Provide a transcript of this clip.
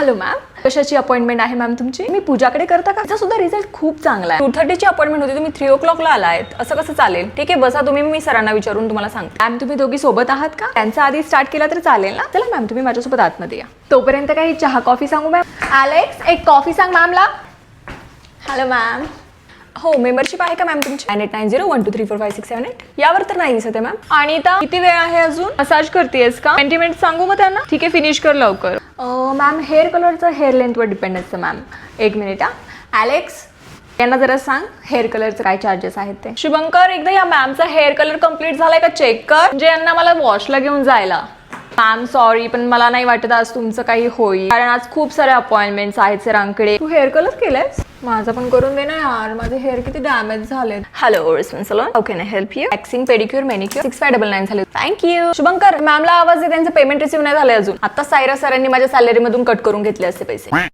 Hello ma'am, कशाची appointment आहे ma'am तुमची? मी पूजाकडे करता का? त्याचा सुद्धा रिझल्ट खूप चांगला आहे. 2:30ची अपॉइंटमेंट होती, तुम्ही 3 o'clock ला आलायत, असं कसं चालेल? ठीक आहे बसा तुम्ही, मी सरांना विचारून तुम्हाला सांगते. मॅम तुम्ही दोघी सोबत आहात का? त्यांचा आधी स्टार्ट केला तर चालेल ना? चला मॅम तुम्ही माझ्यासोबत आतमध्ये या. तोपर्यंत काही चहा कॉफी सांगू मॅम? ॲलेक्स एक कॉफी सांग मॅमला. Hello ma'am. हो मेंबरशिप आहे का मॅम तुमची? 989012345678 यावर तर नाही दिसत आहे मॅम. आणि किती वेळ आहे अजून? मसाज करतेस का? 20 मिनिट सांगू मग त्यांना? ठीक आहे फिनिश कर लवकर. मॅम हेअर कलरचं हेअर लेंथवर डिपेंड असतं मॅम. 1 मिनिट हा. ॲलेक्स यांना जरा सांग हेअर कलरचं काय चार्जेस आहेत ते. शुभंकर एकदा या मॅमचा हेअर कलर कम्प्लीट झालाय का चेक कर, म्हणजे यांना मला वॉशला घेऊन जायला. मॅम सॉरी पण मला नाही वाटत आज तुमचं काही होईल, कारण आज खूप साऱ्या अपॉइंटमेंट्स आहेत सरांकडे. तू हेअर कलर केलंयस? माझं पण करून दे ना यार, माझे हेअर किती डॅमेज झाले. Hello Respawn salon, how can I help you? Waxing, pedicure, manicure 6599 झाले. थँक्यू. शुभंकर मॅमला आवाज दे, त्यांचं पेमेंट रिसीव्ह नाही झालंय अजून. आता सायरा सरांनी माझ्या सॅलरी मधून कट करून घेतले असते पैसे.